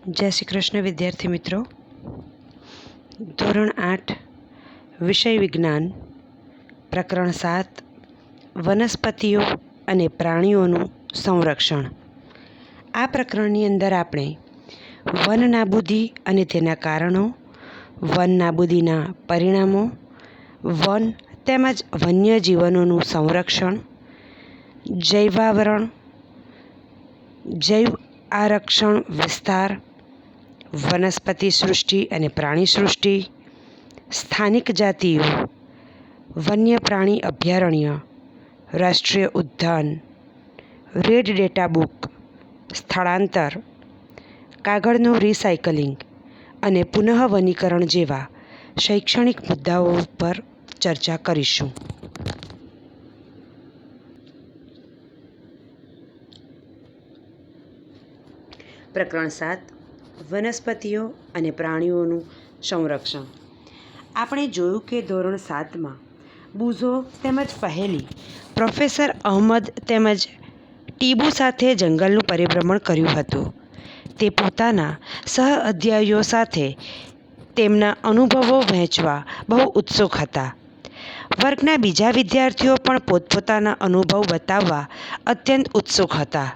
જય શ્રી કૃષ્ણ વિદ્યાર્થી મિત્રો. ધોરણ 8 વિષય વિજ્ઞાન પ્રકરણ 7 વનસ્પતિઓ અને પ્રાણીઓનું સંરક્ષણ. આ પ્રકરણની અંદર આપણે વન નાબૂદી અને તેના કારણો, વન નાબૂદીના પરિણામો, વન તેમજ વન્યજીવનોનું સંરક્ષણ, જૈવાવરણ, જૈવ આરક્ષણ વિસ્તાર, વનસ્પતિ સૃષ્ટિ અને પ્રાણી સૃષ્ટિ, સ્થાનિક જાતિઓ, વન્ય પ્રાણી અભયારણ્ય, રાષ્ટ્રીય ઉદ્યાન, રેડ ડેટા બુક, સ્થળાંતર, કાગળનું રિસાયકલિંગ અને પુનઃવનીકરણ જેવા શૈક્ષણિક મુદ્દાઓ પર ચર્ચા કરીશું. પ્રકરણ 7 વનસ્પતિઓ અને પ્રાણીઓનું સંરક્ષણ. આપણે જોયું કે ધોરણ 7માં બુઝો તેમજ પહેલી પ્રોફેસર અહમદ તેમજ ટીબુ સાથે જંગલનું પરિભ્રમણ કર્યું હતું. તે પોતાના સહઅધ્યાયીઓ સાથે તેમના અનુભવો વહેંચવા બહુ ઉત્સુક હતા. વર્ગના બીજા વિદ્યાર્થીઓ પણ પોતપોતાના અનુભવ બતાવવા અત્યંત ઉત્સુક હતા,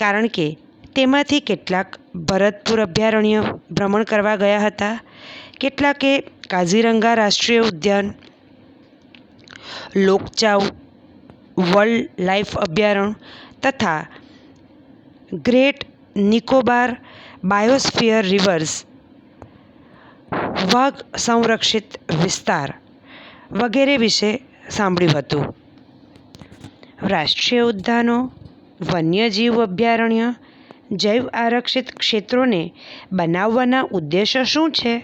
કારણ કે તેમાંથી કેટલાક ભરતપુર અભયારણ્ય ભ્રમણ કરવા ગયા હતા, કેટલાકે કાઝીરંગા રાષ્ટ્રીય ઉદ્યાન, લોકચાવ વર્લ્ડ લાઇફ અભયારણ્ય તથા ગ્રેટ નિકોબાર બાયોસ્ફિયર રિવર્સ વાઘ સંરક્ષિત વિસ્તાર વગેરે વિશે સાંભળ્યું હતું. રાષ્ટ્રીય ઉદ્યાનો, વન્યજીવ અભયારણ્ય, જૈવ આરક્ષિત ક્ષેત્રોને બનાવવાના ઉદ્દેશો શું છે?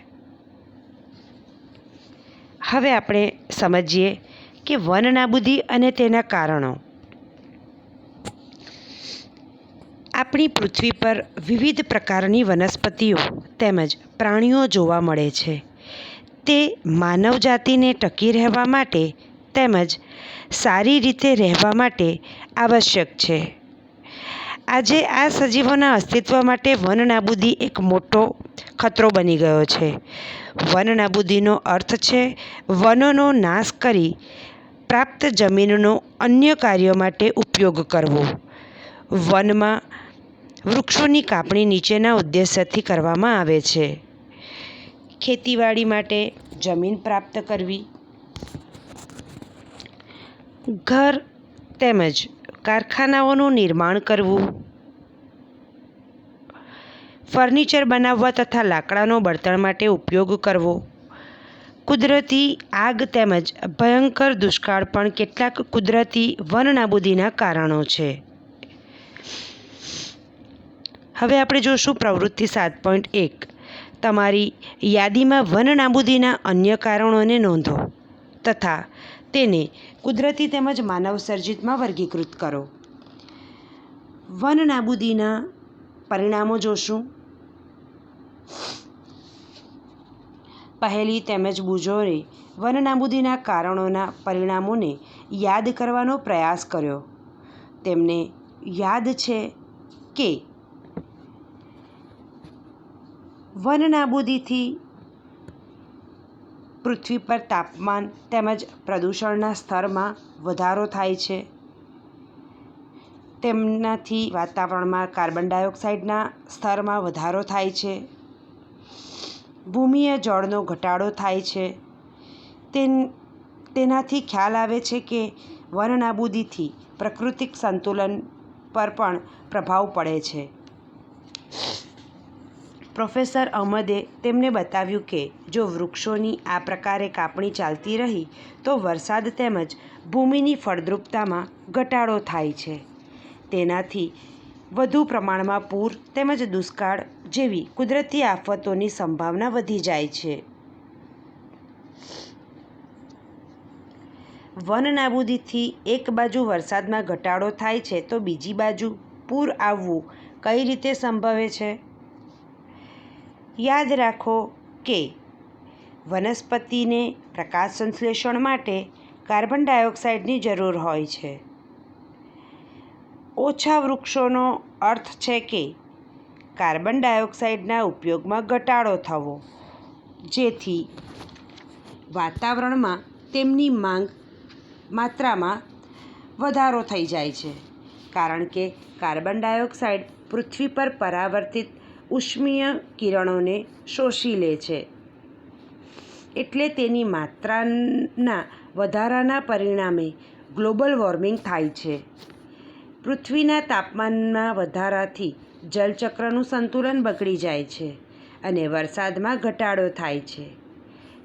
હવે આપણે સમજીએ કે વન નાબૂદી અને તેના કારણો. આપણી પૃથ્વી પર વિવિધ પ્રકારની વનસ્પતિઓ તેમજ પ્રાણીઓ જોવા મળે છે. તે માનવ જાતિને ટકી રહેવા માટે તેમજ સારી રીતે રહેવા માટે આવશ્યક છે. આજે આ સજીવોના અસ્તિત્વ માટે વન નાબૂદી એક મોટો ખતરો બની ગયો છે. વન નાબૂદીનો અર્થ છે વનોનો નાશ કરી પ્રાપ્ત જમીનનો અન્ય કાર્યો માટે ઉપયોગ કરવો. વનમાં વૃક્ષોની કાપણી નીચેના ઉદ્દેશ્યથી કરવામાં આવે છે: ખેતીવાડી માટે જમીન પ્રાપ્ત કરવી, ઘર તેમજ કારખાનાઓનું નિર્માણ કરવું, ફર્નિચર બનાવવા તથા લાકડાનો બળતણ માટે ઉપયોગ કરવો, કુદરતી આગ તેમજ ભયંકર દુષ્કાળ પણ કેટલાક કુદરતી વન નાબૂદીના કારણો છે. હવે આપણે જોશું પ્રવૃત્તિ 7.1. તમારી યાદીમાં વન નાબૂદીના અન્ય કારણોને નોંધો તથા તેને કુદરતી તેમજ માનવસર્જિતમાં વર્ગીકૃત કરો. વન નાબૂદીના પરિણામો જોશું. પહેલી તેમજ બુઝોએ વન નાબૂદીના કારણોના પરિણામોને યાદ કરવાનો પ્રયાસ કર્યો. તેમને યાદ છે કે વન નાબૂદીથી પૃથ્વી પર તાપમાન તેમજ પ્રદૂષણના સ્તરમાં વધારો થાય છે. તેમનાથી વાતાવરણમાં કાર્બન ડાયોક્સાઇડના સ્તરમાં વધારો થાય છે. ભૂમિય જળનો ઘટાડો થાય છે. તેનાથી ખ્યાલ આવે છે કે વન નાબૂદીથી પ્રાકૃતિક સંતુલન પર પણ પ્રભાવ પડે છે. પ્રોફેસર અહમદે તેમને બતાવ્યું કે જો વૃક્ષોની આ પ્રકારે કાપણી ચાલતી રહી તો વરસાદ તેમજ ભૂમિની ફળદ્રુપતામાં ઘટાડો થાય છે. તેનાથી વધુ પ્રમાણમાં પૂર તેમજ દુષ્કાળ જેવી કુદરતી આફતોની સંભાવના વધી જાય છે. વન નાબૂદીથી એક બાજુ વરસાદમાં ઘટાડો થાય છે તો બીજી બાજુ પૂર આવવું કઈ રીતે સંભવે છે? યાદ રાખો કે વનસ્પતિને પ્રકાશ સંશ્લેષણ માટે કાર્બન ડાયોક્સાઇડની જરૂર હોય છે. ઓછા વૃક્ષોનો અર્થ છે કે કાર્બન ડાયોક્સાઇડના ઉપયોગમાં ઘટાડો થવો, જેથી વાતાવરણમાં તેમની માત્રામાં વધારો થઈ જાય છે. કારણ કે કાર્બન ડાયોક્સાઇડ પૃથ્વી પર પરાવર્તિત ઉષ્મીય કિરણોને શોષી લે છે, એટલે તેની માત્રાના વધારાના પરિણામે ગ્લોબલ વોર્મિંગ થાય છે. પૃથ્વીના તાપમાનમાં વધારાથી જલચક્રનું સંતુલન બગડી જાય છે અને વરસાદમાં ઘટાડો થાય છે.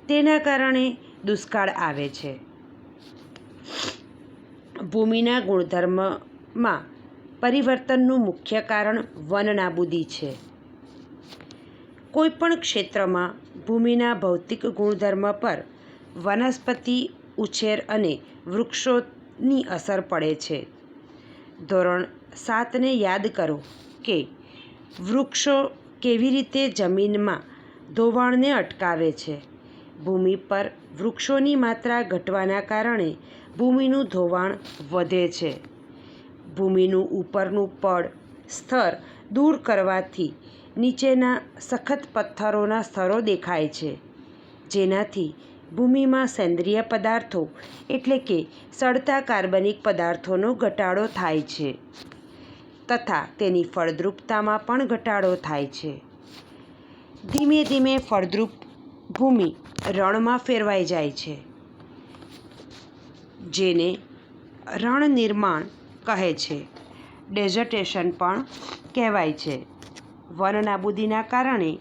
તેના કારણે દુષ્કાળ આવે છે. ભૂમિના ગુણધર્મમાં પરિવર્તનનું મુખ્ય કારણ વનનાબૂદી છે. કોઈપણ ક્ષેત્રમાં ભૂમિના ભૌતિક ગુણધર્મ પર વનસ્પતિ ઉછેર અને વૃક્ષોની અસર પડે છે. ધોરણ 7ને યાદ કરો કે વૃક્ષો કેવી રીતે જમીનમાં ધોવાણને અટકાવે છે. ભૂમિ પર વૃક્ષોની માત્રા ઘટવાના કારણે ભૂમિનું ધોવાણ વધે છે. ભૂમિનું ઉપરનું પડ સ્તર દૂર કરવાથી નીચેના સખત પથ્થરોના સ્તરો દેખાય છે, જેનાથી ભૂમિમાં સેન્દ્રિય પદાર્થો એટલે કે સડતા કાર્બનિક પદાર્થોનો ઘટાડો થાય છે તથા તેની ફળદ્રુપતામાં પણ ઘટાડો થાય છે. ધીમે ધીમે ફળદ્રુપ ભૂમિ રણમાં ફેરવાઈ જાય છે, જેને રણ નિર્માણ કહે છે. ડેઝર્ટેશન પણ કહેવાય છે. વનનાબૂદીના કારણે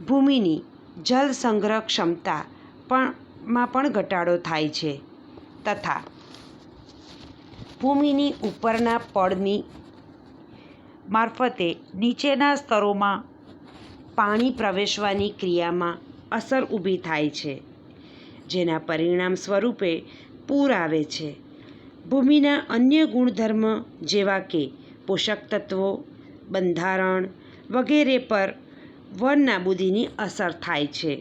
ભૂમિની જલ સંગ્રહ ક્ષમતામાં પણ ઘટાડો થાય છે તથા ભૂમિની ઉપરના પડની મારફતે નીચેના સ્તરોમાં પાણી પ્રવેશવાની ક્રિયામાં અસર ઊભી થાય છે, જેના પરિણામ સ્વરૂપે પૂર આવે છે. ભૂમિના અન્ય ગુણધર્મ જેવા કે પોષક તત્વો, બંધારણ વગેરે પર વનનાબૂદીની અસર થાય છે.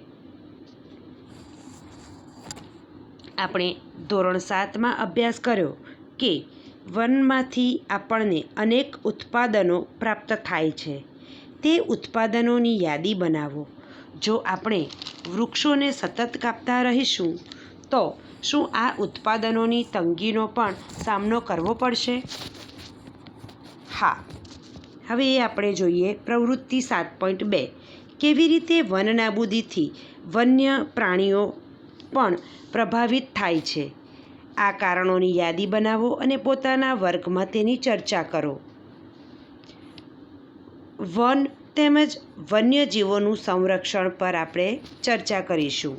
આપણે ધોરણ 7માં અભ્યાસ કર્યો કે વનમાંથી આપણને અનેક ઉત્પાદનો પ્રાપ્ત થાય છે. તે ઉત્પાદનોની યાદી બનાવો. જો આપણે વૃક્ષોને સતત કાપતા રહીશું તો શું આ ઉત્પાદનોની તંગીનો પણ સામનો કરવો પડશે? હા. હવે આપણે જોઈએ પ્રવૃત્તિ 7.2 કેવી રીતે વનનાબૂદીથી વન્ય પ્રાણીઓ પણ પ્રભાવિત થાય છે. આ કારણોની યાદી બનાવો અને પોતાના વર્ગમાં તેની ચર્ચા કરો. વન તેમજ વન્યજીવોનું સંરક્ષણ પર આપણે ચર્ચા કરીશું.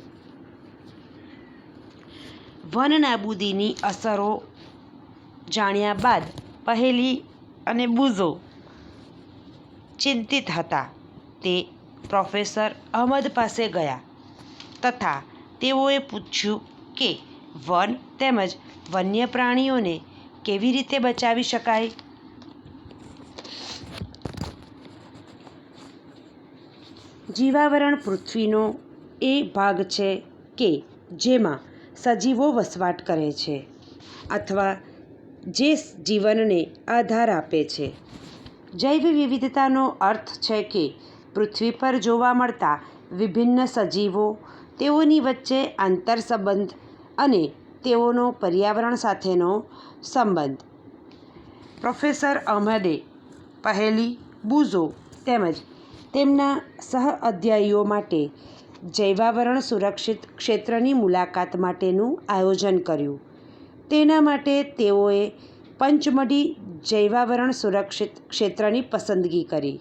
વનનાબૂદીની અસરો જાણ્યા બાદ પહેલી અને બુઝો ચિંતિત હતા. તે પ્રોફેસર અહમદ પાસે ગયા તથા તેઓએ પૂછ્યું કે વન તેમજ વન્ય પ્રાણીઓને કેવી રીતે બચાવી શકાય. જીવાવરણ પૃથ્વીનો એ ભાગ છે કે જેમાં સજીવો વસવાટ કરે છે અથવા જે જીવનને આધાર આપે છે. જૈવ વિવિધતાનો અર્થ છે કે પૃથ્વી પર જોવા મળતા વિભિન્ન સજીવો, તેઓની વચ્ચે આંતરસંબંધ અને તેઓનો પર્યાવરણ સાથેનો સંબંધ. પ્રોફેસર અહમદે પહેલી, બુઝો તેમજ તેમના સહઅધ્યાયીઓ માટે જૈવાવરણ સુરક્ષિત ક્ષેત્રની મુલાકાત માટેનું આયોજન કર્યું. તેના માટે તેઓએ પંચમઢી જૈવાવરણ સુરક્ષિત ક્ષેત્રની પસંદગી કરી.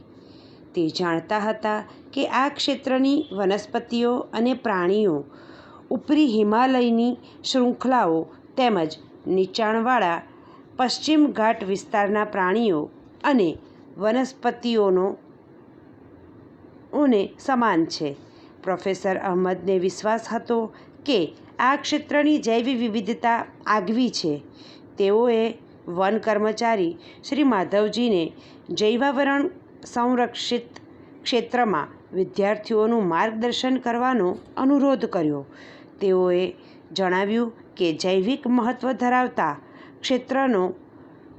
તે જાણતા હતા કે આ ક્ષેત્રની વનસ્પતિઓ અને પ્રાણીઓ ઉપરી હિમાલયની શૃંખલાઓ તેમજ નીચાણવાળા પશ્ચિમ ઘાટ વિસ્તારના પ્રાણીઓ અને વનસ્પતિઓને સમાન છે. પ્રોફેસર અહમદને વિશ્વાસ હતો કે આ ક્ષેત્રની જૈવ વિવિધતા આગવી છે. તેઓએ વન કર્મચારી શ્રી માધવજીને જૈવાવરણ સંરક્ષિત ક્ષેત્રમાં વિદ્યાર્થીઓનું માર્ગદર્શન કરવાનો અનુરોધ કર્યો. તેઓએ જણાવ્યું કે જૈવિક મહત્વ ધરાવતા ક્ષેત્રનો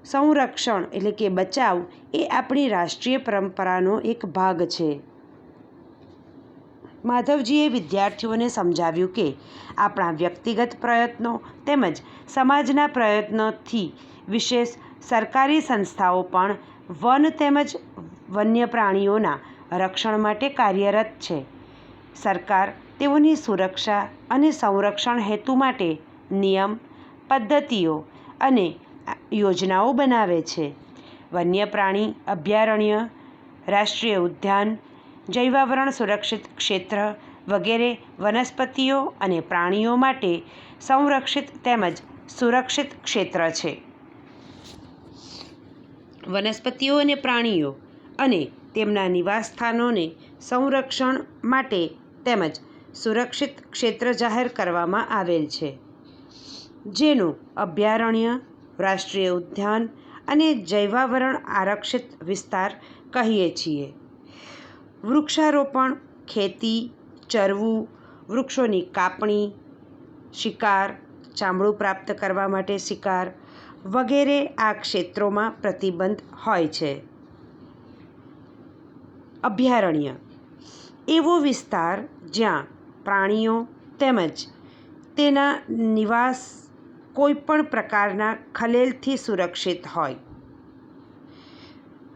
સંરક્ષણ એટલે કે બચાવ એ આપણી રાષ્ટ્રીય પરંપરાનો એક ભાગ છે. માધવજીએ વિદ્યાર્થીઓને સમજાવ્યું કે આપણા વ્યક્તિગત પ્રયત્નો તેમજ સમાજના પ્રયત્નોથી વિશેષ સરકારી સંસ્થાઓ પણ વન તેમજ વન્ય પ્રાણીઓના રક્ષણ માટે કાર્યરત છે. સરકાર તેઓની સુરક્ષા અને સંરક્ષણ હેતુ માટે નિયમ, પદ્ધતિઓ અને યોજનાઓ બનાવે છે. વન્ય પ્રાણી અભયારણ્ય, રાષ્ટ્રીય ઉદ્યાન, જૈવાવરણ સુરક્ષિત ક્ષેત્ર વગેરે વનસ્પતિઓ અને પ્રાણીઓ માટે સંરક્ષિત તેમજ સુરક્ષિત ક્ષેત્ર છે. વનસ્પતિઓ અને પ્રાણીઓ અને તેમના નિવાસસ્થાનોને સંરક્ષણ માટે તેમજ સુરક્ષિત ક્ષેત્ર જાહેર કરવામાં આવેલ છે, જેનું અભયારણ્ય, રાષ્ટ્રીય ઉદ્યાન અને જૈવાવરણ આરક્ષિત વિસ્તાર કહીએ છીએ. વૃક્ષારોપણ, ખેતી, ચરવું, વૃક્ષોની કાપણી, શિકાર, ચામડું પ્રાપ્ત કરવા માટે શિકાર વગેરે આ ક્ષેત્રોમાં પ્રતિબંધ હોય છે. અભયારણ્ય એવો વિસ્તાર જ્યાં પ્રાણીઓ તેમજ તેના નિવાસ કોઈપણ પ્રકારના ખલેલથી સુરક્ષિત હોય.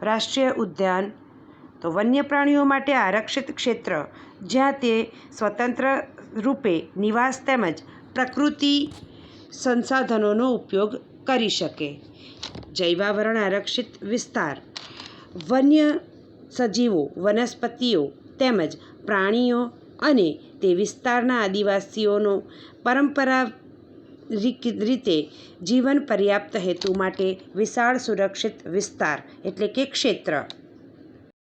રાષ્ટ્રીય ઉદ્યાન તો વન્ય પ્રાણીઓ માટે આરક્ષિત ક્ષેત્ર જ્યાં તે સ્વતંત્ર રૂપે નિવાસ તેમજ પ્રકૃતિ સંસાધનોનો ઉપયોગ કરી શકે. જૈવાવરણ આરક્ષિત વિસ્તાર વન્ય સજીવો, વનસ્પતિઓ તેમજ પ્રાણીઓ અને તે વિસ્તારના આદિવાસીઓનો પરંપરાગત રીતે જીવન પર્યાપ્ત હેતુ માટે વિશાળ સુરક્ષિત વિસ્તાર એટલે કે ક્ષેત્ર.